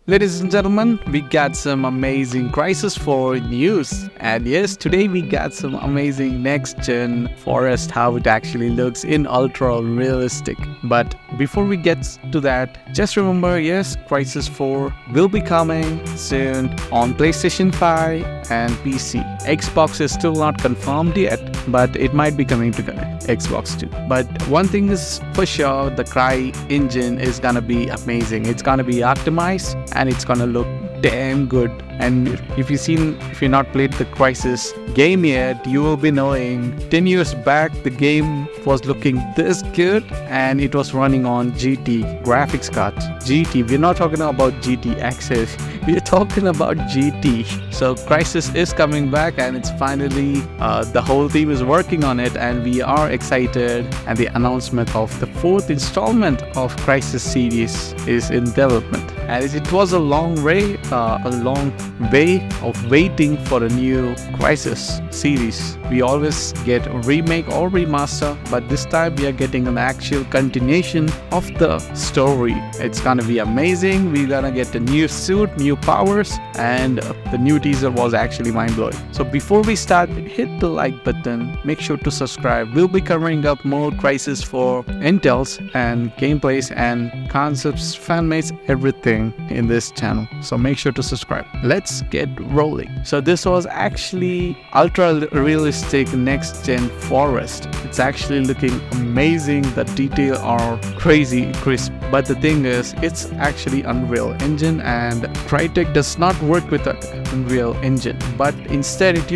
Ladies and gentlemen, we got some amazing Crysis 4 news. And yes, today we got some amazing next-gen forest, how it actually looks in ultra realistic. But before we get to that, just remember, yes, Crysis 4 will be coming soon on PlayStation 5 and PC. Xbox is still not confirmed yet, but it might be coming to Xbox too. But one thing is for sure, the Cry engine is gonna be amazing. It's gonna be optimized and it's gonna look damn good. And if you're not played the Crysis game yet, you will be knowing 10 years back the game was looking this good and it was running on GT graphics card. GT, we're not talking about GT Access, we're talking about GT. So Crysis is coming back and it's finally the whole team is working on it and we are excited, and the announcement of the 4th installment of Crysis series is in development. And it was a long way of waiting for a new Crysis series. We always get a remake or remaster, but this time we are getting an actual continuation of the story. It's gonna be amazing. We're gonna get a new suit, new powers, and the new teaser was actually mind-blowing. So before we start, hit the like button, make sure to subscribe. We'll be covering up more Crysis 4 intels and gameplays and concepts, fanmates, everything in this channel. So make sure to subscribe. Let's get rolling. So this was actually ultra realistic next gen forest. It's actually looking amazing. The detail are crazy crisp, but the thing is, it's actually Unreal Engine, and Crytek does not work with the Unreal Engine, but instead it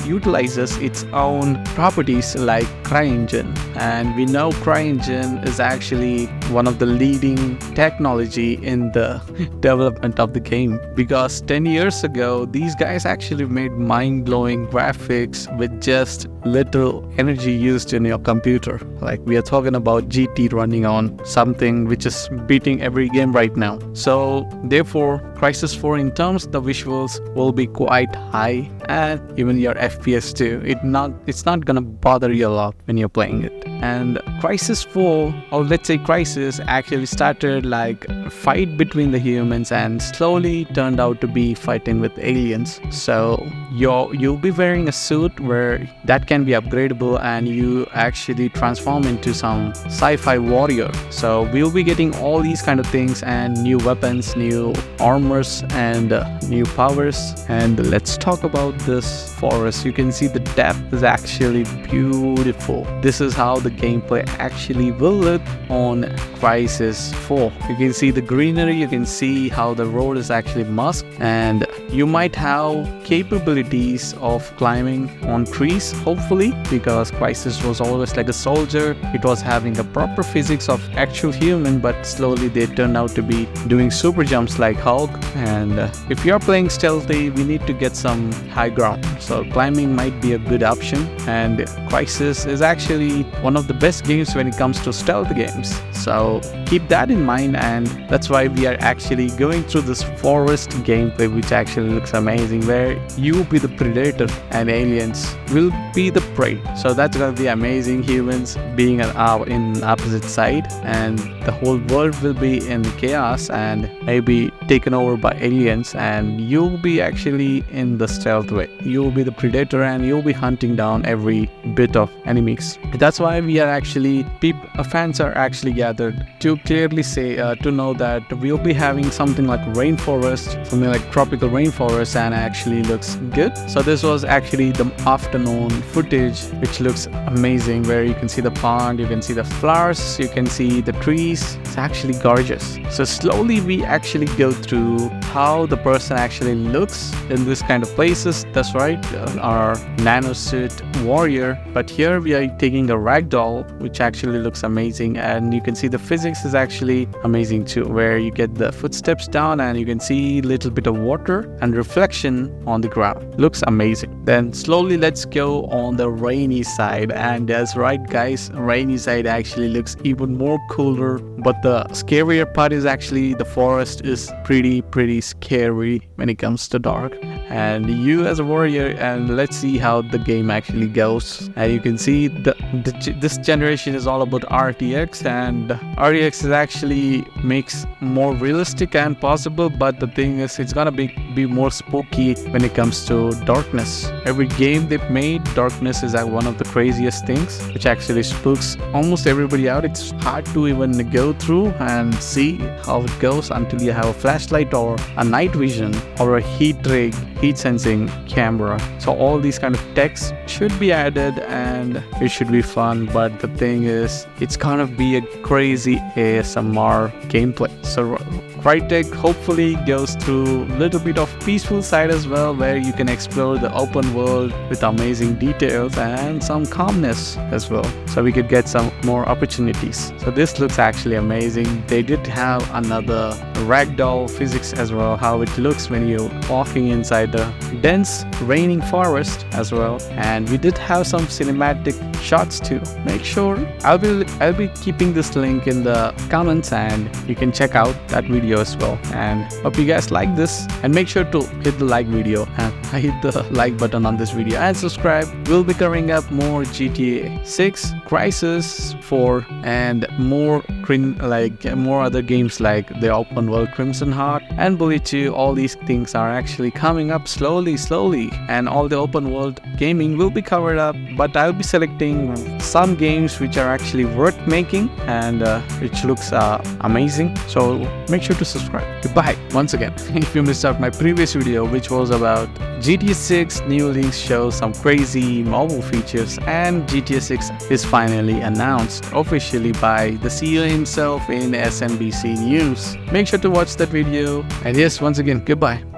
utilizes its own properties like CryEngine. And we know CryEngine is actually one of the leading technology in the development of the game, because 10 years ago these guys actually made mind-blowing graphics with just little energy used in your computer. Like, we are talking about GT running on something which is beating every game right now. So therefore Crysis 4 in terms of the visuals will be quite high, and even your FPS too. It's not gonna bother you a lot when you're playing it. And Crysis 4, or let's say Crysis, actually started like a fight between the humans and slowly turned out to be fighting with aliens. So you'll be wearing a suit where that can be upgradable, and you actually transform into some sci-fi warrior. So we'll be getting all these kind of things, and new weapons, new armors, and new powers. And let's talk about this forest. You can see the depth is actually beautiful. This is how the gameplay actually will look on Crysis 4. You can see the greenery, you can see how the road is actually musk, and you might have capabilities of climbing on trees, hopefully, because Crysis was always like a soldier. It was having a proper physics of actual human, but slowly they turned out to be doing super jumps like Hulk. And if you're playing stealthy, we need to get some high ground, so climbing might be a good option. And Crysis is actually one of the best games when it comes to stealth games, so keep that in mind. And that's why we are actually going through this forest gameplay, which actually looks amazing, where you will be the predator and aliens will be the prey. So that's gonna be amazing. Humans being in opposite side, and the whole world will be in chaos and maybe taken over by aliens, and you'll be actually in the stealth way. You'll be the predator and you'll be hunting down every bit of enemies. That's why we are actually fans are actually gathered to clearly say to know that we'll be having something like rainforest, something like tropical rainforest, and actually looks good. So this was actually the afternoon footage, which looks amazing, where you can see the pond, you can see the flowers, you can see the trees. It's actually gorgeous. So slowly we actually go through how the person actually looks in this kind of places. That's right, our nanosuit warrior. But here we are taking a ragdoll, which actually looks amazing, and you can see the physics is actually amazing too, where you get the footsteps down and you can see a little bit of water and reflection on the ground. Looks amazing. Then slowly let's go on the rainy side, and that's right guys, rainy side actually looks even more cooler. But the scarier part is actually the forest is pretty scary when it comes to dark. and you as a warrior, and let's see how the game actually goes. And you can see this generation is all about RTX, and RTX is actually makes more realistic and possible, but the thing is it's gonna be more spooky when it comes to darkness. Every game they've made, darkness is one of the craziest things which actually spooks almost everybody out. It's hard to even go through and see how it goes until you have a flashlight or a night vision or a heat rig, heat sensing camera. So all these kind of techs should be added and it should be fun, but the thing is it's gonna be a crazy ASMR gameplay. So Crytek hopefully goes through a little bit of peaceful side as well, where you can explore the open world with amazing details and some calmness as well, so we could get some more opportunities. So this looks actually amazing. They did have another ragdoll physics as well, how it looks when you're walking inside the dense raining forest as well. And we did have some cinematic shots too. Make sure I'll be keeping this link in the comments and you can check out that video as well. And hope you guys like this, and make sure to hit the like video and hit the like button on this video and subscribe. We'll be covering up more GTA 6, Crysis 4, and more other games like the open world Crimson Heart and Bullet 2. All these things are actually coming up slowly, and all the open world gaming will be covered up, but I'll be selecting some games which are actually worth making and which looks amazing. So make sure to subscribe. Goodbye once again. If you missed out my previous video, which was about GTA 6 new links show some crazy mobile features, and GTA 6 is finally announced officially by the CEO himself in SNBC News. Make sure to watch that video, and yes, once again, goodbye.